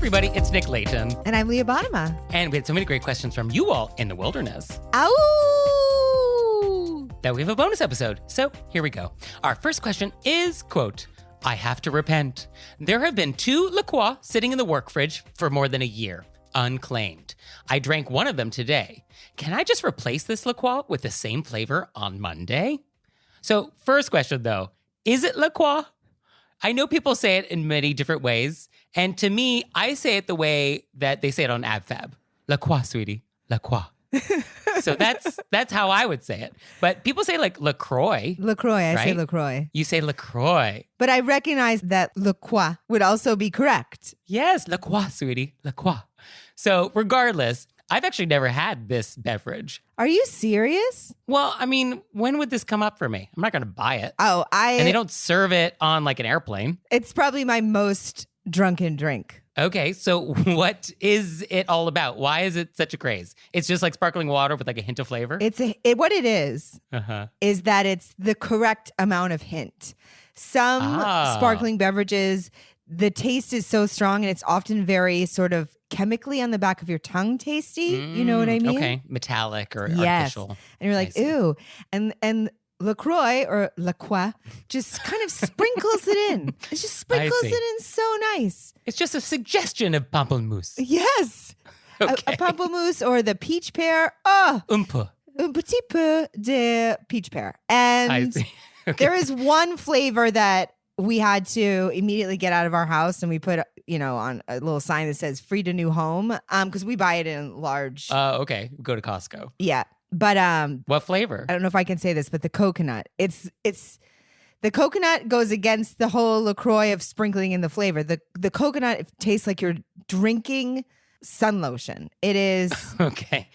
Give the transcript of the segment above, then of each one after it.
everybody, it's Nick Layton. And I'm Leah Bottima. And we had so many great questions from you all in the wilderness. Ow! That we have a bonus episode. So here we go. Our first question is, quote, I have to repent. There have been 2 LaCroix sitting in the work fridge for more than a year, unclaimed. I drank one of them today. Can I just replace this LaCroix with the same flavor on Monday? So first question though, is it LaCroix? I know people say it in many different ways. And to me, I say it the way that they say it on AbFab. LaCroix, sweetie, LaCroix. So that's how I would say it. But people say like LaCroix. LaCroix, I right? say LaCroix. You say LaCroix. But I recognize that LaCroix would also be correct. Yes, LaCroix, sweetie, LaCroix. So regardless, I've actually never had this beverage. Are you serious? Well, I mean, when would this come up for me? I'm not going to buy it. Oh, And they don't serve it on like an airplane. It's probably my most drunken drink. Okay, so what is it all about? Why is it such a craze? It's just like sparkling water with like a hint of flavor? What it is that it's the correct amount of hint. Some sparkling beverages, the taste is so strong and it's often very sort of chemically on the back of your tongue tasty. You know what I mean? Okay, metallic or yes. artificial. And you're like, ew. And LaCroix or LaCroix just kind of sprinkles it in. It just sprinkles it in so nice. It's just a suggestion of pamplemousse. Yes. Okay. A pamplemousse or the peach pear. Oh. Un petit peu de peach pear. And I see. Okay. there is one flavor that we had to immediately get out of our house, and we put, on a little sign that says "free to new home," because we buy it in large. Okay. Go to Costco. Yeah, but what flavor? I don't know if I can say this, but the coconut. It's the coconut goes against the whole LaCroix of sprinkling in the flavor. The coconut tastes like you're drinking sun lotion. It is okay.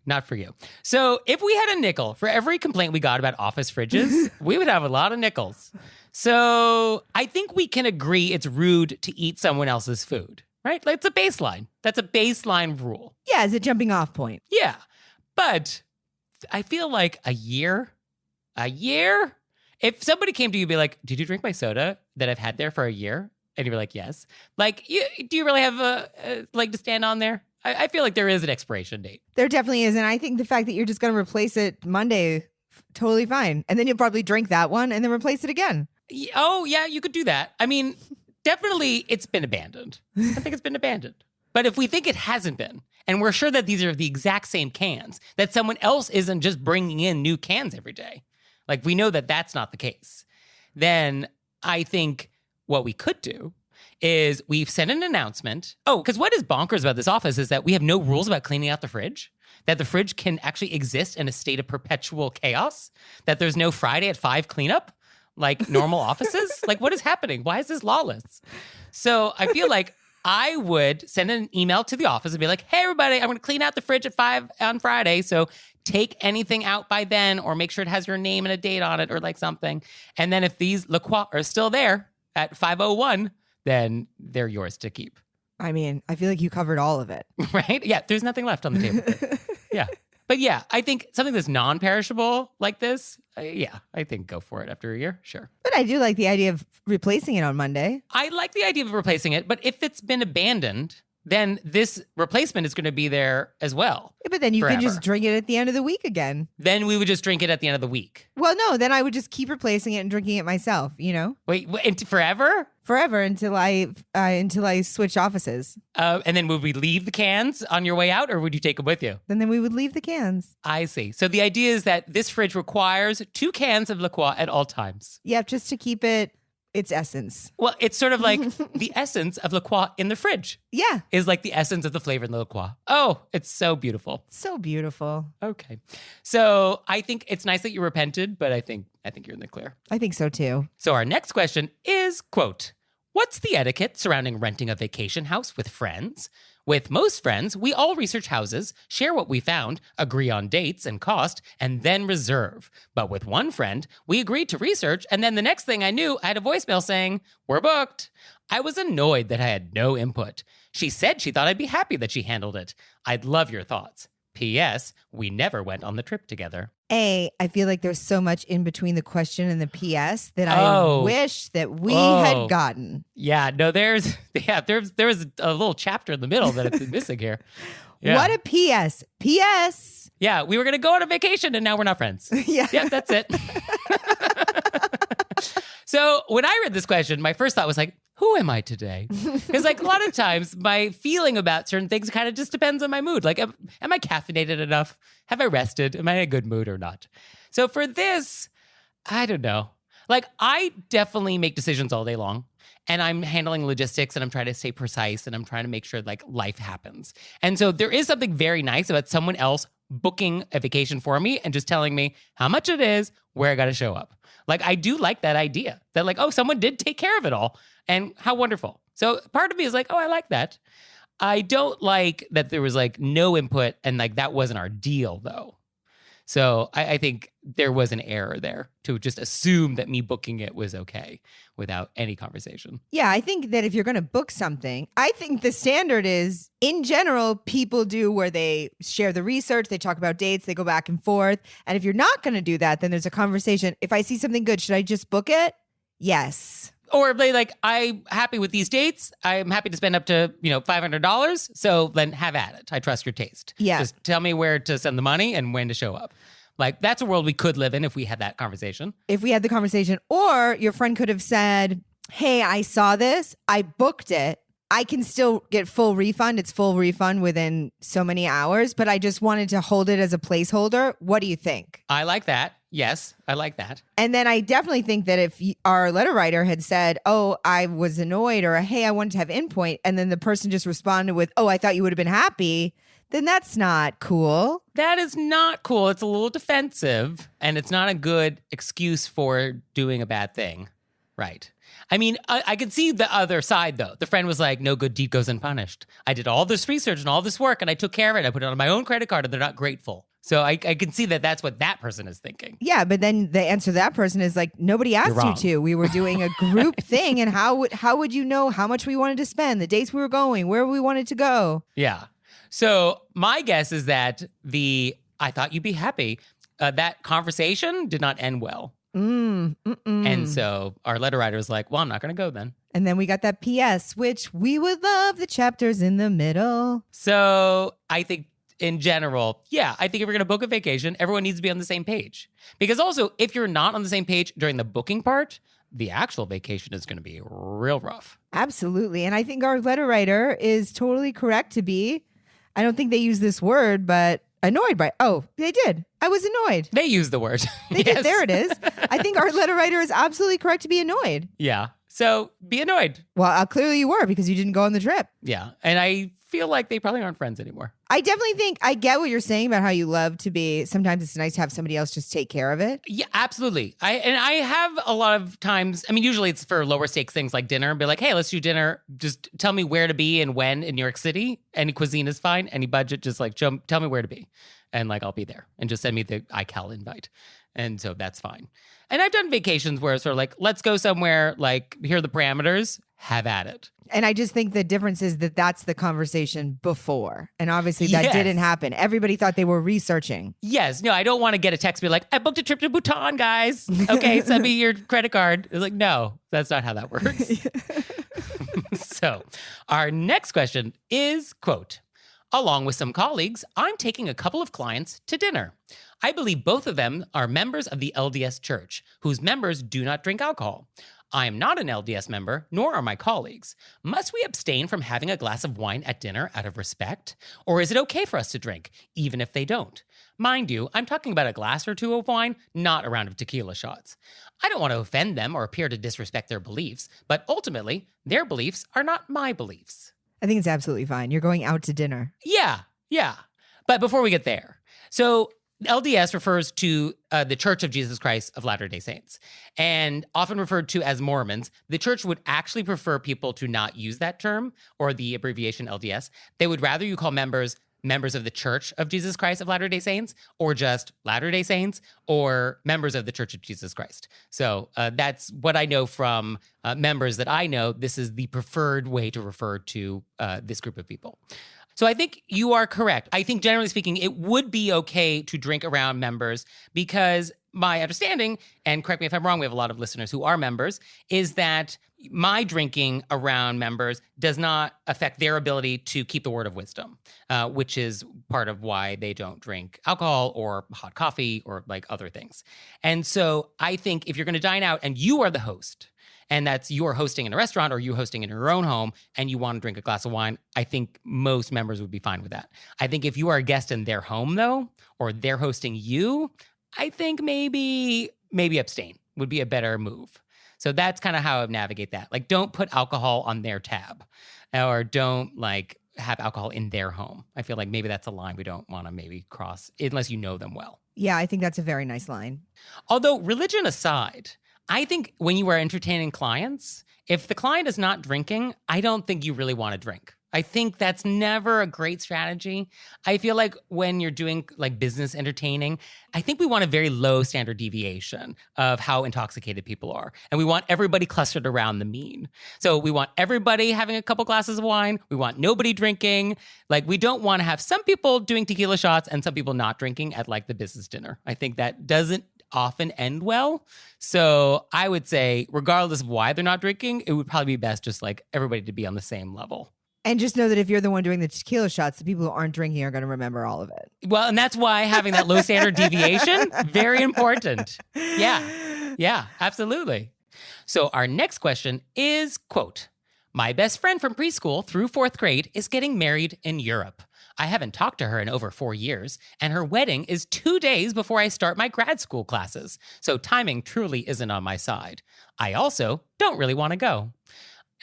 Not for you. So if we had a nickel for every complaint we got about office fridges, we would have a lot of nickels. So I think we can agree it's rude to eat someone else's food, right? Like, it's a baseline. That's a baseline rule. Yeah, it's a jumping off point. Yeah. But I feel like a year, if somebody came to you and be like, did you drink my soda that I've had there for a year? And you were like, yes. Like, do you really have a leg to stand on there? I feel like there is an expiration date. There definitely is. And I think the fact that you're just going to replace it Monday, totally fine. And then you'll probably drink that one and then replace it again. Oh, yeah, you could do that. I mean, definitely it's been abandoned. I think it's been abandoned. But if we think it hasn't been, and we're sure that these are the exact same cans, that someone else isn't just bringing in new cans every day, like we know that that's not the case, then I think what we could do is we've sent an announcement. Oh, because what is bonkers about this office is that we have no rules about cleaning out the fridge, that the fridge can actually exist in a state of perpetual chaos, that there's no Friday at 5 cleanup like normal offices. Like, what is happening? Why is this lawless? So I feel like I would send an email to the office and be like, hey, everybody, I'm going to clean out the fridge at 5 on Friday. So take anything out by then, or make sure it has your name and a date on it or like something. And then if these LaCroix are still there at 5:01, then they're yours to keep. I mean, I feel like you covered all of it. Right? Yeah, there's nothing left on the table. Yeah. But yeah, I think something that's non-perishable like this, I think go for it after a year. Sure. But I do like the idea of replacing it on Monday. I like the idea of replacing it, but if it's been abandoned, then this replacement is going to be there as well. Yeah, but then you forever. can just drink it at the end of the week again. Then we would just drink it at the end of the week. Well, no, then I would just keep replacing it and drinking it myself, Wait, forever? Forever until I switch offices. And then would we leave the cans on your way out, or would you take them with you? And then we would leave the cans. I see. So the idea is that this fridge requires 2 cans of LaCroix at all times. Yeah, just to keep its essence. Well, it's sort of like the essence of LaCroix in the fridge. Yeah. Is like the essence of the flavor in the LaCroix. Oh, it's so beautiful. So beautiful. Okay. So I think it's nice that you repented, but I think you're in the clear. I think so too. So our next question is, quote, what's the etiquette surrounding renting a vacation house with friends? With most friends, we all research houses, share what we found, agree on dates and cost, and then reserve. But with one friend, we agreed to research, and then the next thing I knew, I had a voicemail saying, we're booked. I was annoyed that I had no input. She said she thought I'd be happy that she handled it. I'd love your thoughts. P.S. We never went on the trip together. I feel like there's so much in between the question and the PS that I Oh. wish that we Oh. had gotten. Yeah, no, there's a little chapter in the middle that it's missing here. Yeah. What a PS. PS. Yeah, we were going to go on a vacation and now we're not friends. Yeah. Yeah, that's it. So when I read this question, my first thought was like, who am I today? Because like a lot of times my feeling about certain things kind of just depends on my mood. Like, am I caffeinated enough? Have I rested? Am I in a good mood or not? So for this, I don't know. Like, I definitely make decisions all day long. And I'm handling logistics and I'm trying to stay precise and I'm trying to make sure like life happens. And so there is something very nice about someone else booking a vacation for me and just telling me how much it is, where I got to show up. Like, I do like that idea that like, oh, someone did take care of it all and how wonderful. So part of me is like, oh, I like that. I don't like that there was like no input and like that wasn't our deal though. So I think there was an error there to just assume that me booking it was okay without any conversation. Yeah, I think that if you're going to book something, I think the standard is, in general, people do where they share the research, they talk about dates, they go back and forth. And if you're not going to do that, then there's a conversation. If I see something good, should I just book it? Yes. Or they like, I'm happy with these dates. I'm happy to spend up to, $500. So then have at it. I trust your taste. Yeah. Just tell me where to send the money and when to show up. Like, that's a world we could live in if we had that conversation. If we had the conversation, or your friend could have said, hey, I saw this, I booked it. I can still get full refund. It's full refund within so many hours, but I just wanted to hold it as a placeholder. What do you think? I like that. Yes, I like that. And then I definitely think that if our letter writer had said, oh, I was annoyed, or hey, I wanted to have endpoint, and then the person just responded with, oh, I thought you would have been happy, then that's not cool. That is not cool. It's a little defensive, and it's not a good excuse for doing a bad thing. Right. I mean, I can see the other side, though. The friend was like, no good deed goes unpunished. I did all this research and all this work, and I took care of it. I put it on my own credit card, and they're not grateful. So I can see that that's what that person is thinking. Yeah, but then the answer to that person is like, nobody asked you to. We were doing a group thing, and how would you know how much we wanted to spend, the dates we were going, where we wanted to go? Yeah. So my guess is that I thought you'd be happy, that conversation did not end well. And so our letter writer was like, well, I'm not going to go then. And then we got that PS, which we would love the chapters in the middle. So I think in general, yeah, I think if we're going to book a vacation, everyone needs to be on the same page. Because also, if you're not on the same page during the booking part, the actual vacation is going to be real rough. Absolutely. And I think our letter writer is totally correct to be, I don't think they use this word, but annoyed by, oh, they did. I was annoyed. They use the word. They did. There it is. I think our letter writer is absolutely correct to be annoyed. Yeah. So be annoyed. Well, clearly you were, because you didn't go on the trip. Yeah. And I feel like they probably aren't friends anymore. I definitely think I get what you're saying about how you love to be. Sometimes it's nice to have somebody else just take care of it. Yeah, absolutely. I have a lot of times, I mean, usually it's for lower stakes things like dinner and be like, hey, let's do dinner. Just tell me where to be and when in New York City. Any cuisine is fine. Any budget, just like tell me where to be. And like, I'll be there. And just send me the iCal invite. And so that's fine. And I've done vacations where it's sort of like, let's go somewhere, like, here are the parameters, have at it. And I just think the difference is that that's the conversation before. And obviously that Yes. didn't happen. Everybody thought they were researching. Yes. No, I don't want to get a text be like, I booked a trip to Bhutan, guys. Okay, send me your credit card. It's like, no, that's not how that works. So our next question is, quote, along with some colleagues, I'm taking a couple of clients to dinner. I believe both of them are members of the LDS Church, whose members do not drink alcohol. I am not an LDS member, nor are my colleagues. Must we abstain from having a glass of wine at dinner out of respect? Or is it okay for us to drink, even if they don't? Mind you, I'm talking about a glass or two of wine, not a round of tequila shots. I don't want to offend them or appear to disrespect their beliefs, but ultimately, their beliefs are not my beliefs. I think it's absolutely fine. You're going out to dinner. Yeah. But before we get there, so LDS refers to the Church of Jesus Christ of Latter-day Saints, and often referred to as Mormons. The church would actually prefer people to not use that term or the abbreviation LDS. They would rather you call members of the Church of Jesus Christ of Latter-day Saints, or just Latter-day Saints, or members of the Church of Jesus Christ. So that's what I know from members that I know. This is the preferred way to refer to this group of people. So I think you are correct. I think generally speaking, it would be okay to drink around members because my understanding, and correct me if I'm wrong, we have a lot of listeners who are members, is that my drinking around members does not affect their ability to keep the word of wisdom, which is part of why they don't drink alcohol or hot coffee or like other things. And so I think if you're going to dine out and you are the host, and that's you're hosting in a restaurant or you hosting in your own home and you want to drink a glass of wine, I think most members would be fine with that. I think if you are a guest in their home though, or they're hosting you, I think maybe abstain would be a better move. So that's kind of how I would navigate that. Like don't put alcohol on their tab or don't like have alcohol in their home. I feel like maybe that's a line we don't want to maybe cross unless you know them well. Yeah, I think that's a very nice line. Although religion aside, I think when you are entertaining clients, if the client is not drinking, I don't think you really want to drink. I think that's never a great strategy. I feel like when you're doing like business entertaining, I think we want a very low standard deviation of how intoxicated people are. And we want everybody clustered around the mean. So we want everybody having a couple glasses of wine. We want nobody drinking. Like we don't want to have some people doing tequila shots and some people not drinking at like the business dinner. I think that doesn't often end well. So I would say, regardless of why they're not drinking, it would probably be best just like everybody to be on the same level. And just know that if you're the one doing the tequila shots, the people who aren't drinking are going to remember all of it. Well, and that's why having that low standard deviation, very important. Yeah, absolutely. So our next question is, quote, my best friend from preschool through 4th grade is getting married in Europe. I haven't talked to her in over 4 years, and her wedding is 2 days before I start my grad school classes. So timing truly isn't on my side. I also don't really want to go.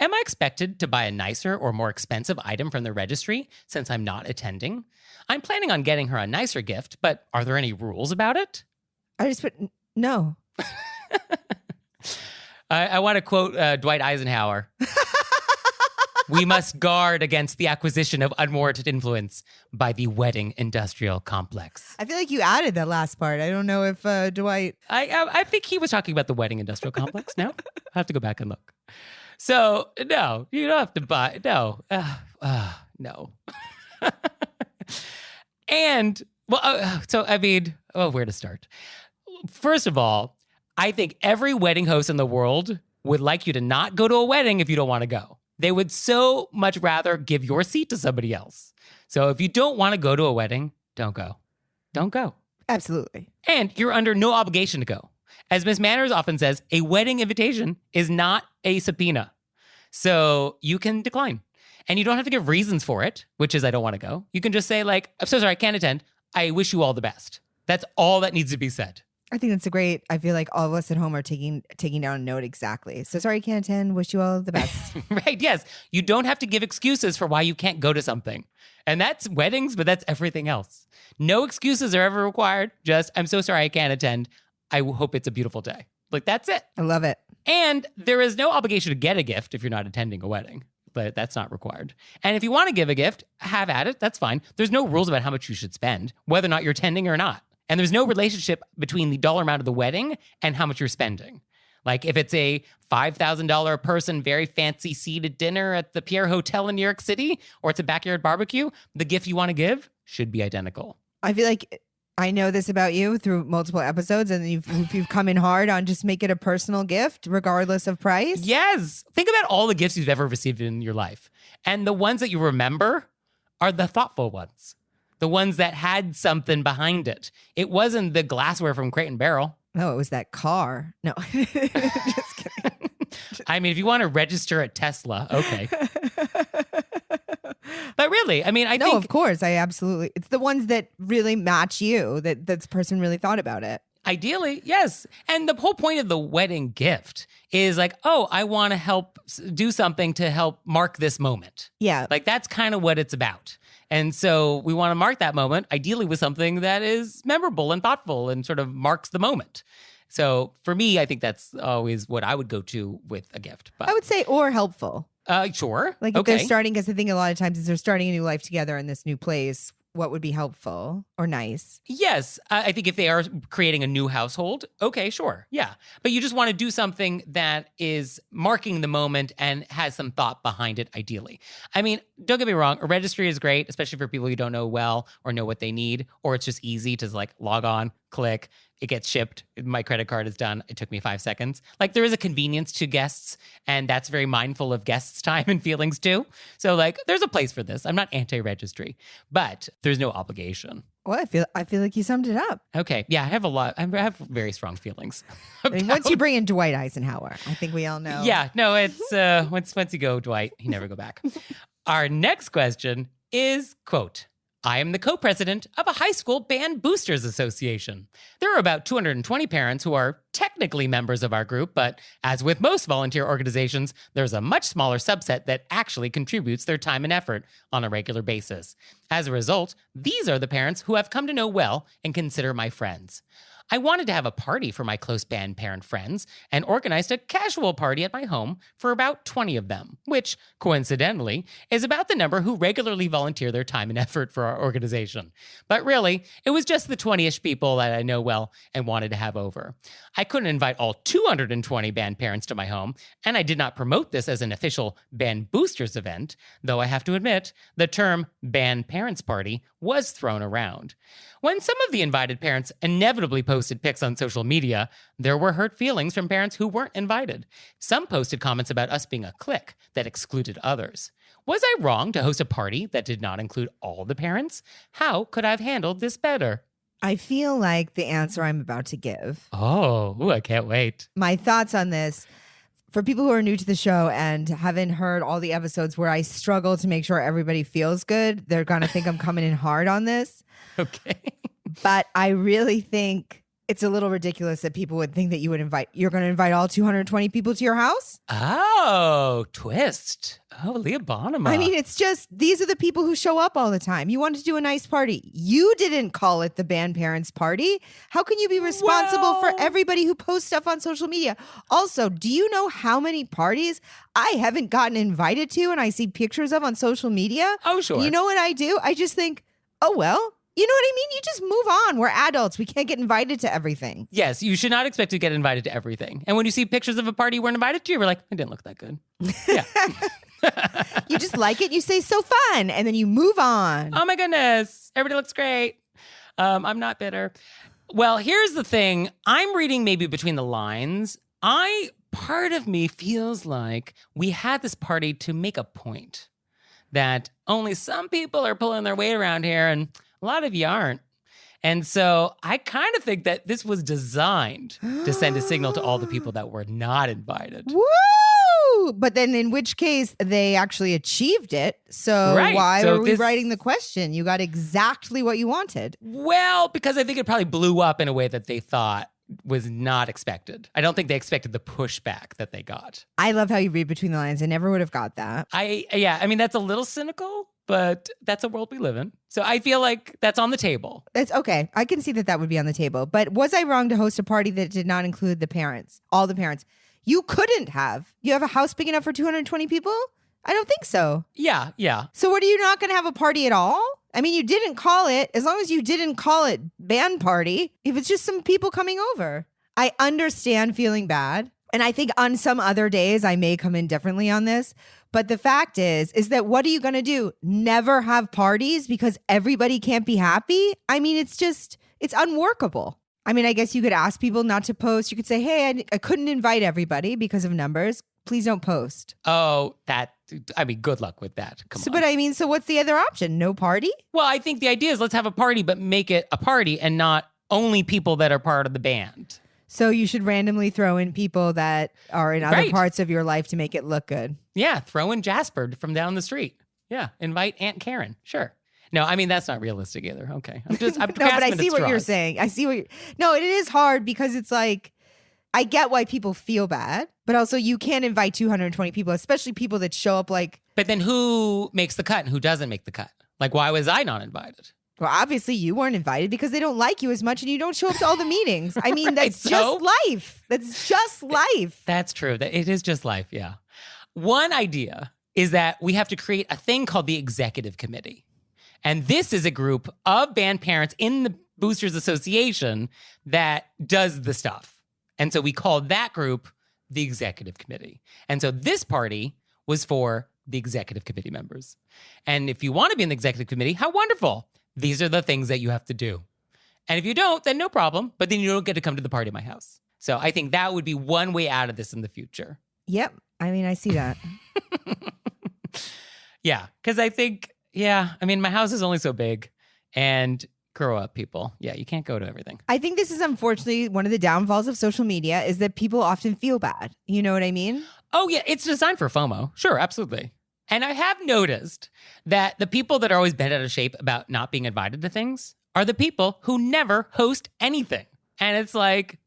Am I expected to buy a nicer or more expensive item from the registry since I'm not attending? I'm planning on getting her a nicer gift, but are there any rules about it? I just put no. I want to quote Dwight Eisenhower. We must guard against the acquisition of unwarranted influence by the wedding industrial complex. I feel like you added that last part. I don't know if Dwight... I think he was talking about the wedding industrial complex. No? I have to go back and look. So, no, you don't have to buy. No. No. And, well, so, I mean, where to start? First of all, I think every wedding host in the world would like you to not go to a wedding if you don't want to go. They would so much rather give your seat to somebody else. So if you don't want to go to a wedding, don't go. Don't go. Absolutely. And you're under no obligation to go. As Miss Manners often says, a wedding invitation is not a subpoena. So you can decline. And you don't have to give reasons for it, which is I don't want to go. You can just say like, I'm so sorry, I can't attend. I wish you all the best. That's all that needs to be said. I think that's great. I feel like all of us at home are taking down a note exactly. So sorry, I can't attend. Wish you all the best. Right, yes. You don't have to give excuses for why you can't go to something. And that's weddings, but that's everything else. No excuses are ever required. Just, I'm so sorry I can't attend. I hope it's a beautiful day. Like, that's it. I love it. And there is no obligation to get a gift if you're not attending a wedding. But that's not required. And if you want to give a gift, have at it. That's fine. There's no rules about how much you should spend, whether or not you're attending or not. And there's no relationship between the dollar amount of the wedding and how much you're spending. Like if it's a $5,000 a person, very fancy seated dinner at the Pierre Hotel in New York City, or it's a backyard barbecue, the gift you want to give should be identical. I feel like I know this about you through multiple episodes, and you've come in hard on just make it a personal gift, regardless of price. Yes. Think about all the gifts you've ever received in your life. And the ones that you remember are the thoughtful ones. The ones that had something behind it. It wasn't the glassware from Crate and Barrel. No, it was that car. No, just kidding. I mean, if you want to register at Tesla, okay. But really, I mean, I think... No, of course. It's the ones that really match you, that this person really thought about it. Ideally, yes. And the whole point of the wedding gift is like, oh, I want to help do something to help mark this moment. Yeah. Like that's kind of what it's about. And so we want to mark that moment, ideally with something that is memorable and thoughtful and sort of marks the moment. So for me, I think that's always what I would go to with a gift. But, I would say, or helpful. Sure. Like if they're starting, because I think a lot of times is they're starting a new life together in this new place. what would be helpful or nice. Yes, I think if they are creating a new household, okay, sure, yeah. But you just want to do something that is marking the moment and has some thought behind it, ideally. I mean, don't get me wrong, a registry is great, especially for people you don't know well or know what they need, or it's just easy to like log on, click, it gets shipped. My credit card is done. It took me 5 seconds. Like there is a convenience to guests, and that's very mindful of guests' time and feelings too. So like there's a place for this. I'm not anti-registry, but there's no obligation. Well, I feel like you summed it up. Okay. Yeah, I have very strong feelings. I mean, once you bring in Dwight Eisenhower, I think we all know. Yeah, no, it's once you go Dwight, you never go back. Our next question is, quote, I am the co-president of a high school band boosters association. There are about 220 parents who are technically members of our group, but as with most volunteer organizations, there's a much smaller subset that actually contributes their time and effort on a regular basis. As a result, these are the parents who I've come to know well and consider my friends. I wanted to have a party for my close band parent friends and organized a casual party at my home for about 20 of them, which, coincidentally, is about the number who regularly volunteer their time and effort for our organization. But really, it was just the 20-ish people that I know well and wanted to have over. I couldn't invite all 220 band parents to my home, and I did not promote this as an official band boosters event, though I have to admit, the term band parents party was thrown around. When some of the invited parents inevitably posted pics on social media, there were hurt feelings from parents who weren't invited. Some posted comments about us being a clique that excluded others. Was I wrong to host a party that did not include all the parents? How could I have handled this better? I feel like the answer I'm about to give. Oh, I can't wait. My thoughts on this. For people who are new to the show and haven't heard all the episodes where I struggle to make sure everybody feels good, they're going to think I'm coming in hard on this. Okay. But I really think it's a little ridiculous that people would think that you're going to invite all 220 people to your house. Oh, twist. Oh, Leah Bonema. I mean, it's just, these are the people who show up all the time. You wanted to do a nice party. You didn't call it the band parents party. How can you be responsible for everybody who posts stuff on social media? Also, do you know how many parties I haven't gotten invited to and I see pictures of on social media? Oh, sure. You know what I do? I just think, oh, well. You know what I mean? You just move on. We're adults. We can't get invited to everything. Yes, you should not expect to get invited to everything. And when you see pictures of a party you weren't invited to, you're like, it didn't look that good. Yeah. You just like it. You say, so fun. And then you move on. Oh my goodness. Everybody looks great. I'm not bitter. Well, here's the thing. I'm reading maybe between the lines. Part of me feels like we had this party to make a point that only some people are pulling their weight around here and a lot of you aren't. And so I kind of think that this was designed to send a signal to all the people that were not invited. Woo! But then in which case they actually achieved it. So why are we writing the question? You got exactly what you wanted. Well, because I think it probably blew up in a way that they thought was not expected. I don't think they expected the pushback that they got. I love how you read between the lines. I never would have got that. I mean, that's a little cynical, but that's a world we live in. So I feel like that's on the table. It's okay. I can see that would be on the table. But was I wrong to host a party that did not include the parents, all the parents? You couldn't have. You have a house big enough for 220 people? I don't think so. Yeah. So what, are you not going to have a party at all? I mean, you didn't call it, as long as you didn't call it band party, if it's just some people coming over. I understand feeling bad. And I think on some other days, I may come in differently on this. But the fact is that what are you going to do? Never have parties because everybody can't be happy? I mean, it's unworkable. I mean, I guess you could ask people not to post. You could say, hey, I couldn't invite everybody because of numbers. Please don't post. Oh, good luck with that. Come on. But I mean, so what's the other option? No party? Well, I think the idea is let's have a party, but make it a party and not only people that are part of the band. So you should randomly throw in people that are in other parts of your life to make it look good. Yeah, throw in Jasper from down the street. Yeah, invite Aunt Karen. Sure. No, I mean, that's not realistic either. Okay. I'm no, but I see what you're saying. No, it is hard because it's like, I get why people feel bad, but also you can't invite 220 people, especially people that show up like. But then who makes the cut and who doesn't make the cut? Like, why was I not invited? Well, obviously you weren't invited because they don't like you as much and you don't show up to all the meetings. I mean, that's just life. That's just life. That's true. It is just life, yeah. One idea is that we have to create a thing called the executive committee. And this is a group of band parents in the Boosters Association that does the stuff. And so we called that group the executive committee. And so this party was for the executive committee members. And if you want to be in the executive committee, how wonderful. These are the things that you have to do. And if you don't, then no problem. But then you don't get to come to the party at my house. So I think that would be one way out of this in the future. Yep. I mean, I see that. Yeah. Because I think, my house is only so big. And grow up, people. Yeah, you can't go to everything. I think this is unfortunately one of the downfalls of social media is that people often feel bad. You know what I mean? Oh, yeah. It's designed for FOMO. Sure, absolutely. And I have noticed that the people that are always bent out of shape about not being invited to things are the people who never host anything. And it's like,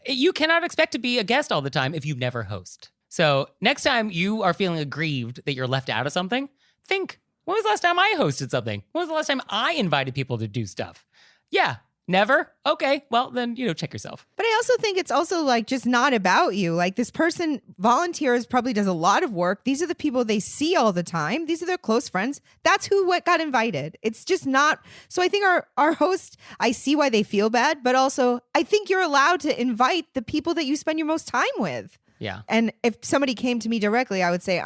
you cannot expect to be a guest all the time if you never host. So next time you are feeling aggrieved that you're left out of something, think, when was the last time I hosted something? When was the last time I invited people to do stuff? Yeah, never? Okay, well then, check yourself. But I also think it's also like just not about you. Like this person volunteers, probably does a lot of work. These are the people they see all the time. These are their close friends. That's what got invited. It's just not. So I think our host, I see why they feel bad, but also I think you're allowed to invite the people that you spend your most time with. Yeah. And if somebody came to me directly, I would say,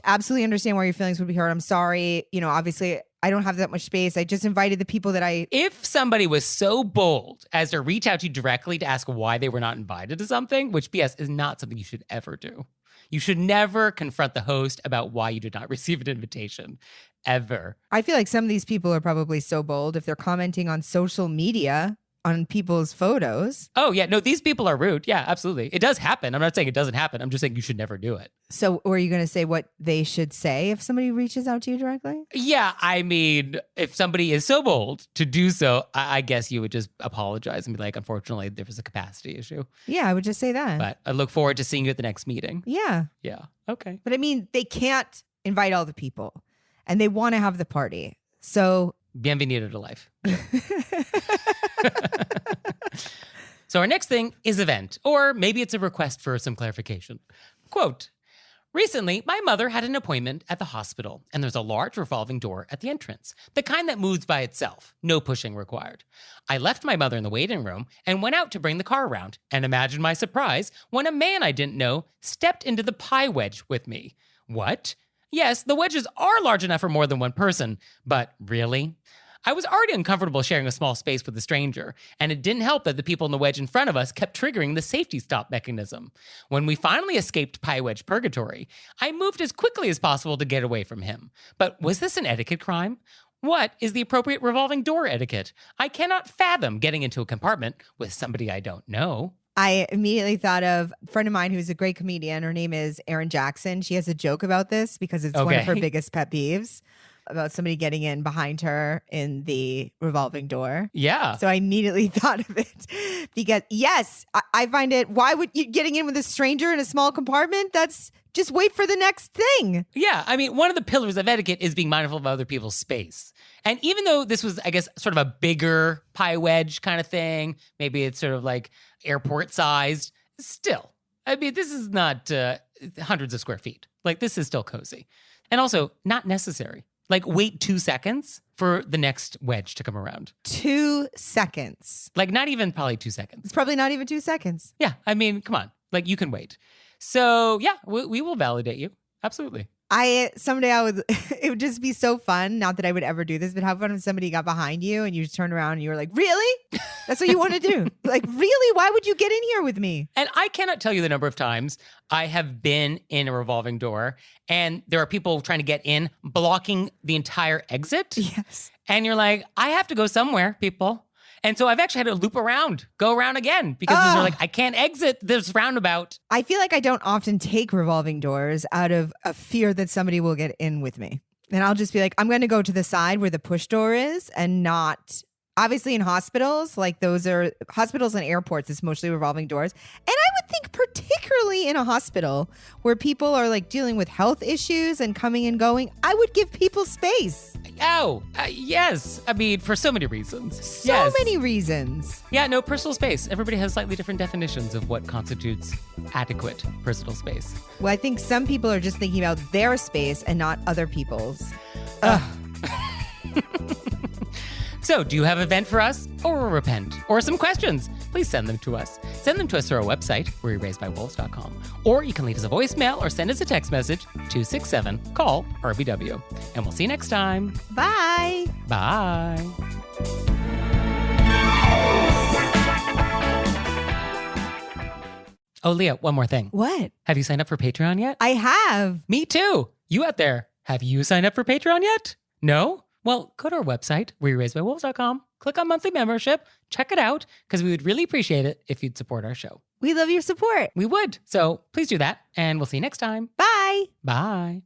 absolutely understand why your feelings would be hurt. I'm sorry. Obviously I don't have that much space. I just invited the people that If somebody was so bold as to reach out to you directly to ask why they were not invited to something, which PS is not something you should ever do. You should never confront the host about why you did not receive an invitation, ever. I feel like some of these people are probably so bold if they're commenting on social media on people's photos. Oh, yeah. No, these people are rude. Yeah, absolutely. It does happen. I'm not saying it doesn't happen. I'm just saying you should never do it. So were you going to say what they should say if somebody reaches out to you directly? Yeah, if somebody is so bold to do so, I guess you would just apologize and be like, unfortunately, there was a capacity issue. Yeah, I would just say that. But I look forward to seeing you at the next meeting. Yeah. Yeah. Okay. But they can't invite all the people and they want to have the party. So bienvenido to life. So our next thing is event, or maybe it's a request for some clarification. Quote, recently, my mother had an appointment at the hospital, and there's a large revolving door at the entrance, the kind that moves by itself, no pushing required. I left my mother in the waiting room and went out to bring the car around, and imagine my surprise when a man I didn't know stepped into the pie wedge with me. What? Yes, the wedges are large enough for more than one person, but really? I was already uncomfortable sharing a small space with a stranger, and it didn't help that the people in the wedge in front of us kept triggering the safety stop mechanism. When we finally escaped pie wedge purgatory, I moved as quickly as possible to get away from him. But was this an etiquette crime? What is the appropriate revolving door etiquette? I cannot fathom getting into a compartment with somebody I don't know. I immediately thought of a friend of mine who's a great comedian. Her name is Erin Jackson. She has a joke about this because it's one of her biggest pet peeves, about somebody getting in behind her in the revolving door. Yeah. So I immediately thought of it because, yes, I find it, why would you getting in with a stranger in a small compartment? That's just wait for the next thing. Yeah. One of the pillars of etiquette is being mindful of other people's space. And even though this was, I guess, sort of a bigger pie wedge kind of thing, maybe it's sort of like airport sized, still, this is not hundreds of square feet. Like, this is still cozy. And also not necessary. Like, wait 2 seconds for the next wedge to come around. 2 seconds. Like, not even probably 2 seconds. It's probably not even 2 seconds. Yeah. Come on. Like, you can wait. So, yeah, we will validate you. Absolutely. Someday it would just be so fun. Not that I would ever do this, but how fun if somebody got behind you and you just turned around and you were like, really? That's what you want to do? Like, really? Why would you get in here with me? And I cannot tell you the number of times I have been in a revolving door and there are people trying to get in, blocking the entire exit. Yes. And you're like, I have to go somewhere, people. And so I've actually had to loop around, go around again, because they're like, I can't exit this roundabout. I feel like I don't often take revolving doors out of a fear that somebody will get in with me. And I'll just be like, I'm going to go to the side where the push door is and not... Obviously in hospitals, like those are hospitals and airports, it's mostly revolving doors. And I would think particularly in a hospital where people are like dealing with health issues and coming and going, I would give people space. Oh, yes. For so many reasons. So many reasons. Yeah, no, personal space. Everybody has slightly different definitions of what constitutes adequate personal space. Well, I think some people are just thinking about their space and not other people's. So, do you have a vent for us, or a repent, or some questions? Please send them to us. Send them to us through our website, wereraisedbywolves.com, or you can leave us a voicemail or send us a text message, 267-CALL-RBW. And we'll see you next time. Bye. Bye. Oh, Leah, one more thing. What? Have you signed up for Patreon yet? I have. Me too. You out there, have you signed up for Patreon yet? No? Well, go to our website, wereraisedbywolves.com, click on monthly membership, check it out, because we would really appreciate it if you'd support our show. We love your support. We would. So please do that, and we'll see you next time. Bye. Bye.